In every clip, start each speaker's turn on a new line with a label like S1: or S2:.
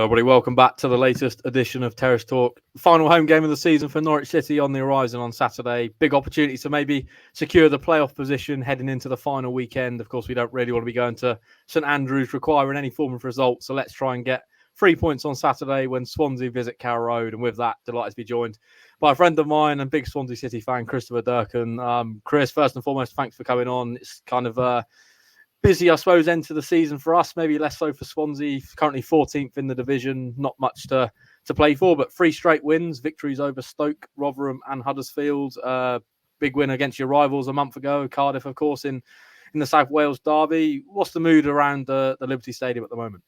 S1: Hello, everybody. Welcome back to the latest edition of Terrace Talk. Final home game of the season for Norwich City on the horizon on Saturday. Big opportunity to maybe secure the playoff position heading into the final weekend. Of course, we don't really want to be going to St Andrews requiring any form of result. So let's try and get 3 points on Saturday when Swansea visit Carrow Road. And with that, delighted to be joined by a friend of mine and big Swansea City fan, Chris Durcan. Chris, first and foremost, thanks for coming on. It's kind of busy, I suppose, end to the season for us, maybe less so for Swansea. Currently 14th in the division, not much to play for, but 3 straight wins, victories over Stoke, Rotherham and Huddersfield. Big win against your rivals a month ago, Cardiff, of course, in the South Wales derby. What's the mood around the Liberty Stadium at the moment?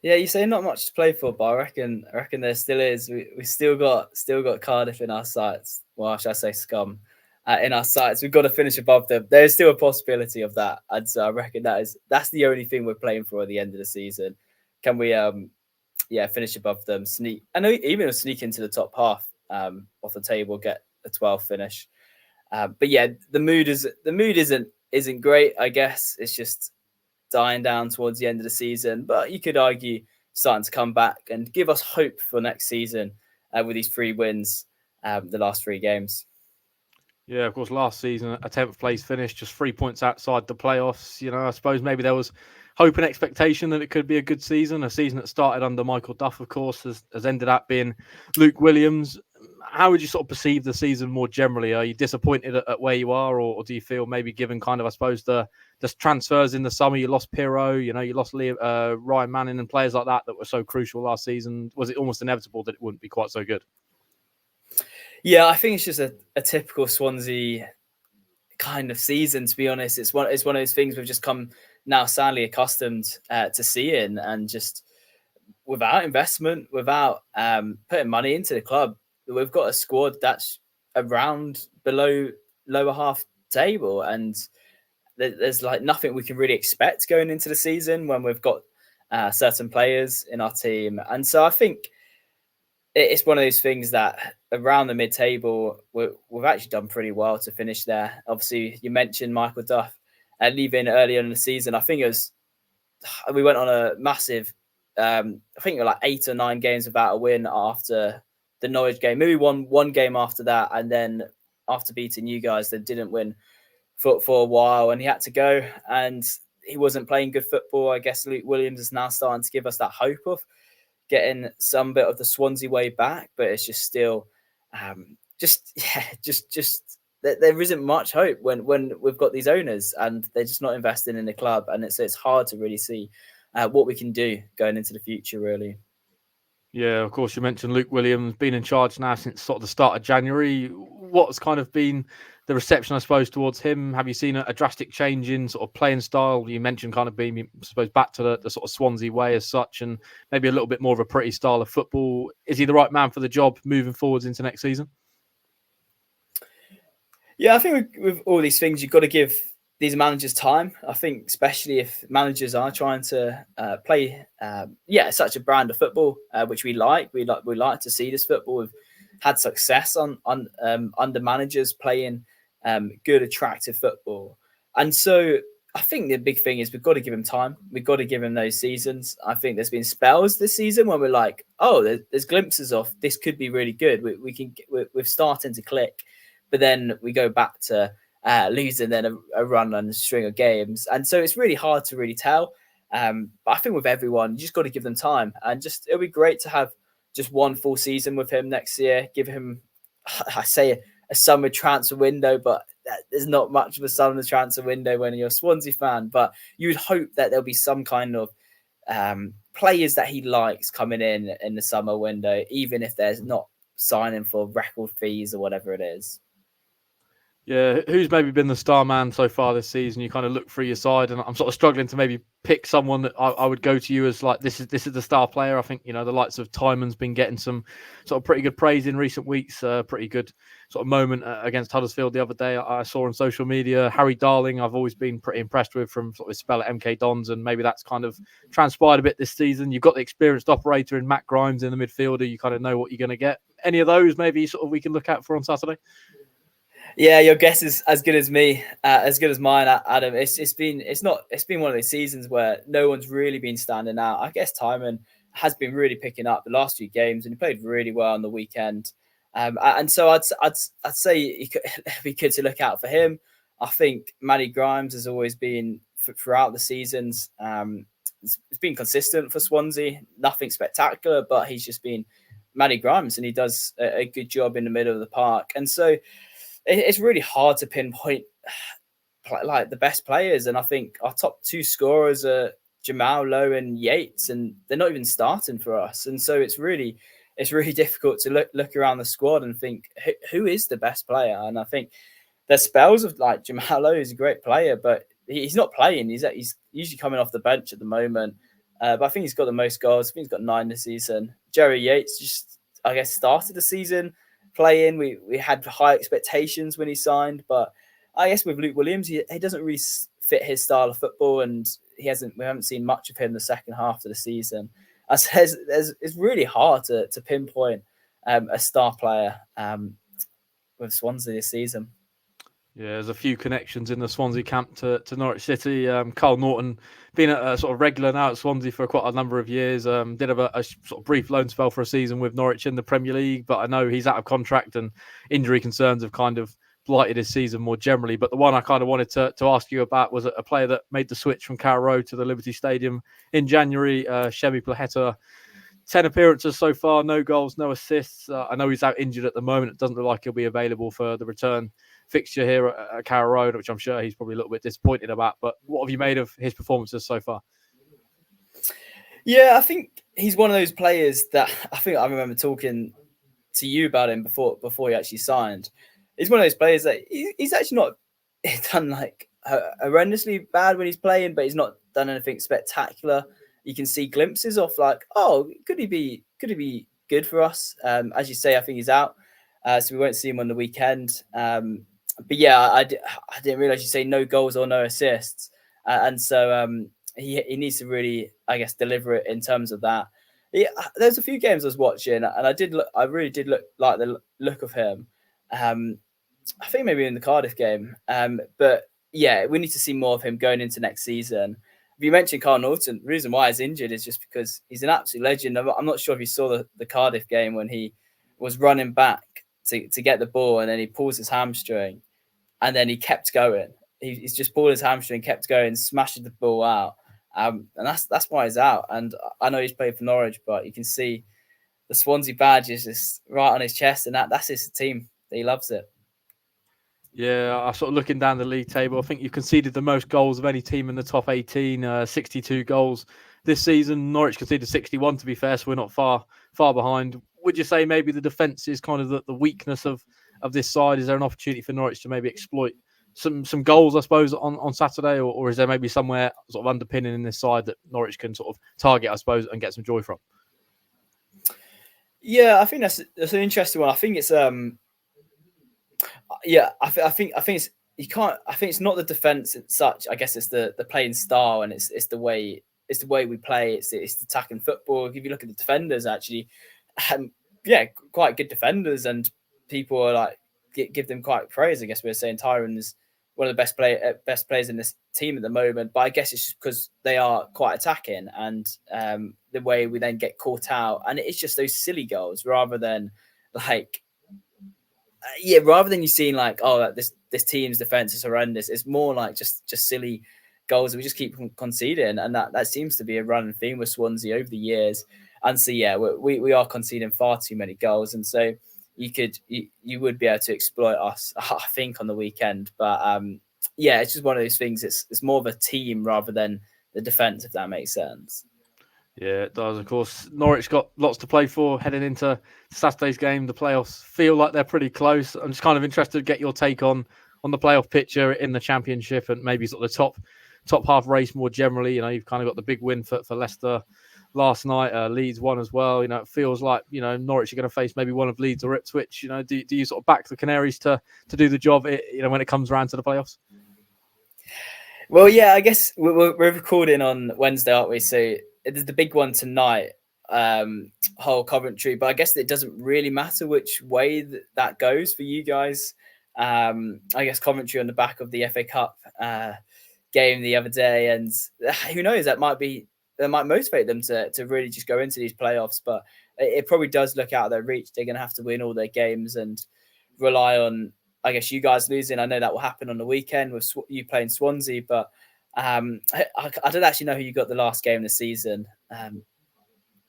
S2: Yeah, you say not much to play for, but I reckon there still is. We still got Cardiff in our sights. Well, should I say scum? In our sights, we've got to finish above them. There is still a possibility of that, and so I reckon that's the only thing we're playing for at the end of the season. Can we, finish above them? Sneak, I know even sneak into the top half off the table, get a 12th finish. But yeah, the mood isn't great. I guess it's just dying down towards the end of the season. But you could argue starting to come back and give us hope for next season with these 3 wins, the last 3 games.
S1: Yeah, of course, last season, a 10th place finish, just 3 points outside the playoffs. You know, I suppose maybe there was hope and expectation that it could be a good season. A season that started under Michael Duff, of course, has ended up being Luke Williams. How would you sort of perceive the season more generally? Are you disappointed at where you are, or do you feel maybe given kind of, I suppose, the transfers in the summer, you lost Pirro, you lost Ryan Manning and players like that were so crucial last season? Was it almost inevitable that it wouldn't be quite so good?
S2: Yeah, I think it's just a typical Swansea kind of season, to be honest. It's one of those things we've just come now sadly accustomed to seeing, and just without investment, without putting money into the club, we've got a squad that's around below lower half table, and there's like nothing we can really expect going into the season when we've got certain players in our team. And so I think it's one of those things that around the mid-table, we've actually done pretty well to finish there. Obviously, you mentioned Michael Duff leaving earlier in the season. I think we went on a massive, I think like 8 or 9 games without a win after the Norwich game. Maybe one game after that, and then after beating you guys, they didn't win for a while, and he had to go, and he wasn't playing good football. I guess Luke Williams is now starting to give us that hope of getting some bit of the Swansea way back, but it's just still there isn't much hope when we've got these owners and they're just not investing in the club, and it's hard to really see what we can do going into the future, really.
S1: Yeah, of course, you mentioned Luke Williams been in charge now since sort of the start of January. What's kind of been the reception, I suppose, towards him? Have you seen a drastic change in sort of playing style? You mentioned kind of being, I suppose, back to the sort of Swansea way as such, and maybe a little bit more of a pretty style of football. Is he the right man for the job moving forwards into next season?
S2: Yeah, I think with all these things, you've got to give these managers time. I think especially if managers are trying to play such a brand of football, which we like to see this football. We've had success on under managers playing good, attractive football. And so I think the big thing is we've got to give him time. We've got to give him those seasons. I think there's been spells this season when we're like, oh, there's glimpses of this could be really good. We're starting to click, but then we go back to losing then a run and a string of games. And so it's really hard to really tell. But I think with everyone, you just got to give them time. And just it'll be great to have just one full season with him next year. Give him, I say, a summer transfer window, but there's not much of a summer transfer window when you're a Swansea fan. But you would hope that there'll be some kind of players that he likes coming in the summer window, even if there's not signing for record fees or whatever it is.
S1: Yeah, who's maybe been the star man so far this season? You kind of look through your side, and I'm sort of struggling to maybe pick someone that I would go to you as like this is the star player. I think the likes of Tyman's been getting some sort of pretty good praise in recent weeks. Pretty good sort of moment against Huddersfield the other day. I saw on social media. Harry Darling, I've always been pretty impressed with from sort of his spell at MK Dons, and maybe that's kind of transpired a bit this season. You've got the experienced operator in Matt Grimes in the midfielder. You kind of know what you're going to get. Any of those maybe sort of we can look out for on Saturday?
S2: Yeah, your guess is as good as as good as mine, Adam. It's been one of those seasons where no one's really been standing out. I guess Timon has been really picking up the last few games, and he played really well on the weekend. And so I'd say it'd be good to look out for him. I think Matty Grimes has always been throughout the seasons. It's been consistent for Swansea. Nothing spectacular, but he's just been Matty Grimes, and he does a good job in the middle of the park. And so it's really hard to pinpoint like the best players. And I think our top two scorers are Jamal Lowe and Yates, and they're not even starting for us. And so it's really difficult to look around the squad and think who is the best player. And I think there's spells of like Jamal Lowe is a great player, but he's not playing. He's usually coming off the bench at the moment. But I think he's got the most goals. I think he's got 9 this season. Jerry Yates just, I guess, started the season playing. We had high expectations when he signed, but I guess with Luke Williams, he doesn't really fit his style of football, and we haven't seen much of him the second half of the season. It's really hard to pinpoint a star player with Swansea this season.
S1: Yeah, there's a few connections in the Swansea camp to Norwich City. Carl Norton, being a sort of regular now at Swansea for quite a number of years, did have a sort of brief loan spell for a season with Norwich in the Premier League, but I know he's out of contract and injury concerns have kind of blighted his season more generally. But the one I kind of wanted to ask you about was a player that made the switch from Carrow Road to the Liberty Stadium in January, Shemi Plaheta. 10 appearances so far, no goals, no assists. I know he's out injured at the moment. It doesn't look like he'll be available for the return fixture here at Carrow Road, which I'm sure he's probably a little bit disappointed about. But what have you made of his performances so far?
S2: Yeah, I think he's one of those players that I think I remember talking to you about him before he actually signed. He's one of those players that he's actually not done like horrendously bad when he's playing, but he's not done anything spectacular. You can see glimpses of like, oh, could he be good for us? As you say, I think he's out, so we won't see him on the weekend. But yeah, I didn't realize you say no goals or no assists, and so he needs to really, I guess, deliver it in terms of that. Yeah, there's a few games I was watching, and I really did like the look of him. I think maybe in the Cardiff game, but yeah, we need to see more of him going into next season. You mentioned Carl Norton. The reason why he's injured is just because he's an absolute legend. I'm not sure if you saw the Cardiff game when he was running back to get the ball and then he pulls his hamstring and then he kept going. He's just pulled his hamstring, kept going, smashed the ball out. And that's why he's out. And I know he's played for Norwich, but you can see the Swansea badge is just right on his chest, and that's his team. He loves it.
S1: Yeah, I sort of looking down the league table. I think you conceded the most goals of any team in the top 18, 62 goals this season. Norwich conceded 61, to be fair, so we're not far behind. Would you say maybe the defence is kind of the weakness of this side? Is there an opportunity for Norwich to maybe exploit some goals, I suppose, on Saturday, or is there maybe somewhere sort of underpinning in this side that Norwich can sort of target, I suppose, and get some joy from?
S2: Yeah, I think that's an interesting one. I think it's yeah, I think it's you can't. I think it's not the defense as such. I guess it's the playing style, and it's the way we play. It's attacking football. If you look at the defenders, actually, yeah, quite good defenders, and people are like give them quite praise. I guess we're saying Tyrone is one of the best players in this team at the moment. But I guess it's just because they are quite attacking, and the way we then get caught out, and it's just those silly goals rather than like. Rather than you seeing like, oh, this team's defense is horrendous, it's more like just silly goals that we just keep conceding, and that seems to be a running theme with Swansea over the years. And so yeah, we are conceding far too many goals, and so you would be able to exploit us, I think, on the weekend. But yeah, it's just one of those things. It's more of a team rather than the defense, if that makes sense.
S1: Yeah, it does. Of course, Norwich got lots to play for heading into Saturday's game. The playoffs feel like they're pretty close. I'm just kind of interested to get your take on the playoff picture in the Championship and maybe sort of the top half race more generally. You know, you've kind of got the big win for Leicester last night. Leeds won as well. You know, it feels like, you know, Norwich are going to face maybe one of Leeds or Ipswich. You know, do you sort of back the Canaries to do the job, you know, when it comes around to the playoffs?
S2: Well, yeah, I guess we're recording on Wednesday, aren't we? So there's the big one tonight, Hull Coventry. But I guess it doesn't really matter which way that goes for you guys. I guess Coventry on the back of the FA Cup game the other day, and who knows, that might motivate them to really just go into these playoffs. But it probably does look out of their reach. They're going to have to win all their games and rely on, I guess, you guys losing. I know that will happen on the weekend with you playing Swansea, but I don't actually know who you got the last game of the season.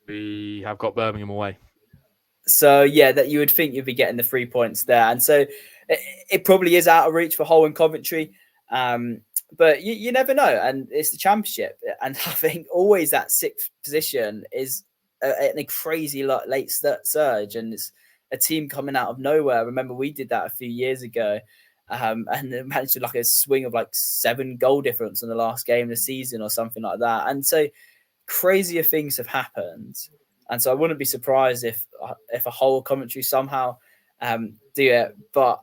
S1: We have got Birmingham away.
S2: So yeah, that you would think you'd be getting the 3 points there, and so it probably is out of reach for Hull and Coventry. But you never know, and it's the Championship, and I think always that sixth position is a crazy late surge, and it's a team coming out of nowhere. Remember, we did that a few years ago, and managed to like a swing of like 7 goal difference in the last game of the season or something like that. And so crazier things have happened, and so I wouldn't be surprised if a Hull Coventry somehow do it. But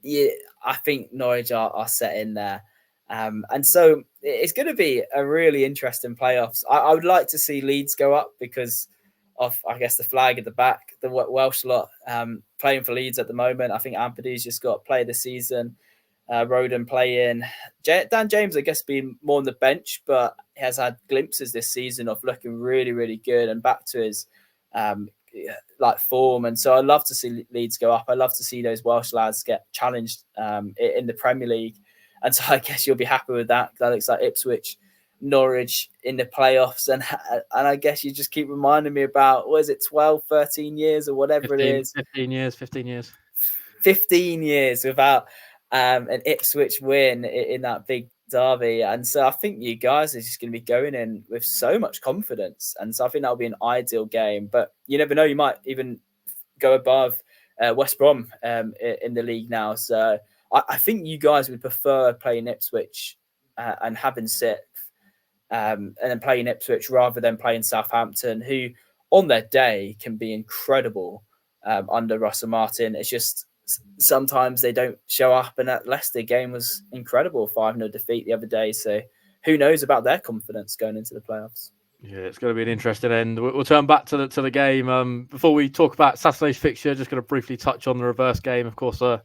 S2: yeah, I think Norwich are set in there. And so it's going to be a really interesting playoffs. I would like to see Leeds go up because of, I guess, the flag at the back, the Welsh lot playing for Leeds at the moment. I think Ampadu's just got play of the season. Roden playing. Dan James, I guess, been more on the bench, but he has had glimpses this season of looking really, really good and back to his like form. And so I'd love to see Leeds go up. I'd love to see those Welsh lads get challenged in the Premier League. And so I guess you'll be happy with that. That looks like Ipswich, Norwich in the playoffs. And I guess you just keep reminding me about, what is it, 12, 13 years or whatever
S1: 15,
S2: it is?
S1: 15 years.
S2: 15 years without an Ipswich win in that big derby. And so I think you guys are just going to be going in with so much confidence. And so I think that'll be an ideal game. But you never know, you might even go above West Brom in the league now. So I think you guys would prefer playing Ipswich and having sixth, and then playing Ipswich rather than playing Southampton, who on their day can be incredible under Russell Martin. It's just sometimes they don't show up, and that Leicester game was incredible, 5-0 defeat the other day. So who knows about their confidence going into the playoffs?
S1: Yeah, it's going to be an interesting end. We'll turn back to the game. Before we talk about Saturday's fixture, just going to briefly touch on the reverse game. Of course, a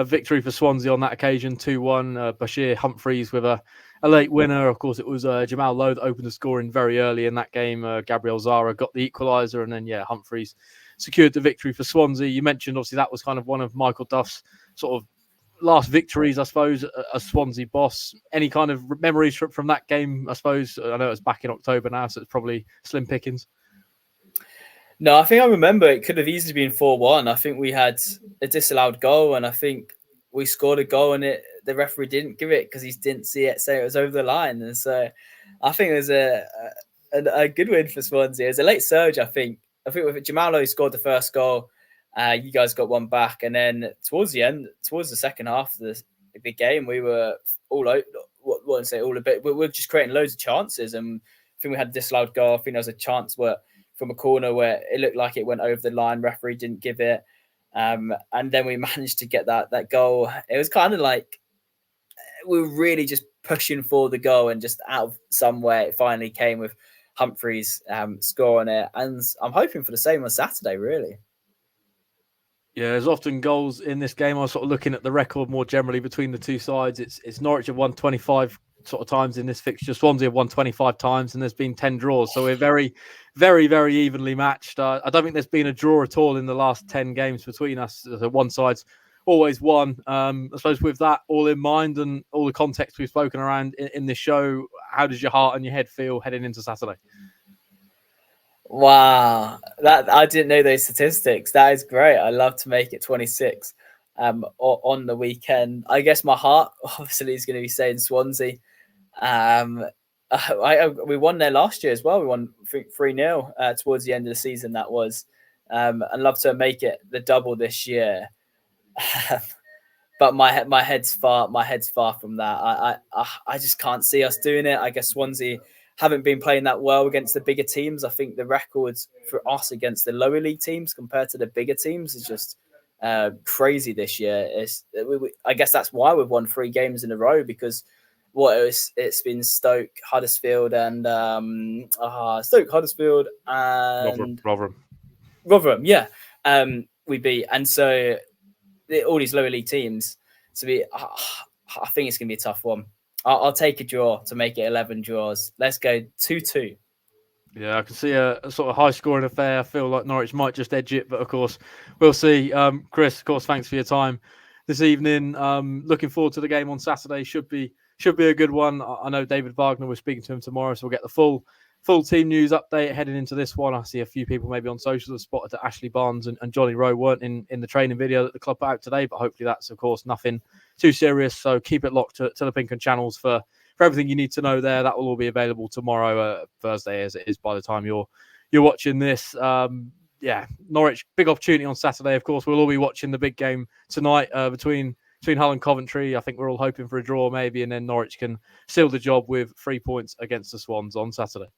S1: victory for Swansea on that occasion, 2-1. Bashir Humphreys with a late winner. Of course, it was Jamal Lowe that opened the scoring very early in that game. Gabriel Zara got the equaliser, and then, Humphreys secured the victory for Swansea. You mentioned, obviously, that was kind of one of Michael Duff's sort of last victories, I suppose, as Swansea boss. Any kind of memories from that game, I suppose? I know it's back in October now, so it's probably slim pickings.
S2: No, I think I remember it could have easily been 4-1. I think we had a disallowed goal, and I think we scored a goal, and the referee didn't give it because he didn't see it, say it was over the line. And so I think it was a good win for Swansea. It was a late surge, I think. I think with Jamal Lowe scored the first goal, you guys got one back, and then towards the second half of the game, we were all out. Wouldn't say all a bit. We were just creating loads of chances, and I think we had a disallowed goal. I think there was a chance from a corner where it looked like it went over the line. Referee didn't give it. And then we managed to get that goal. It was kind of like we were really just pushing for the goal, and just out of somewhere it finally came with Humphreys scoring it. And I'm hoping for the same on Saturday, really.
S1: Yeah, there's often goals in this game. I was sort of looking at the record more generally between the two sides. It's Norwich have won 25 sort of times in this fixture. Swansea have won 25 times, and there's been 10 draws. So we're very, very, very evenly matched. I don't think there's been a draw at all in the last 10 games between us. One side's always won. I suppose with that all in mind and all the context we've spoken around in this show, how does your heart and your head feel heading into Saturday?
S2: Wow, that I didn't know those statistics. That is great. I love to make it 26 on the weekend. I guess my heart obviously is going to be saying Swansea. We won there last year as well. We won 3-0 towards the end of the season. That was, and love to make it the double this year. But my head's far from that. I just can't see us doing it. I guess Swansea haven't been playing that well against the bigger teams. I think the records for us against the lower league teams compared to the bigger teams is just crazy this year. I guess that's why we've won 3 games in a row, because it's been Stoke, Huddersfield, and Rotherham. Yeah, we beat, and so all these lower league teams. I think it's going to be a tough one. I'll take a draw to make it 11 draws. Let's go 2-2.
S1: Yeah, I can see a sort of high-scoring affair. I feel like Norwich might just edge it, but of course, we'll see. Chris, of course, thanks for your time this evening. Looking forward to the game on Saturday. Should be a good one. I know David Wagner, we're speaking to him tomorrow, so we'll get the full team news update heading into this one. I see a few people maybe on social have spotted that Ashley Barnes and Johnny Rowe weren't in the training video that the club put out today, but hopefully that's, of course, nothing too serious. So keep it locked to the Pink 'Un channels for everything you need to know there. That will all be available tomorrow, Thursday, as it is by the time you're watching this. Norwich, big opportunity on Saturday. Of course, we'll all be watching the big game tonight between Hull and Coventry. I think we're all hoping for a draw maybe, and then Norwich can seal the job with 3 points against the Swans on Saturday.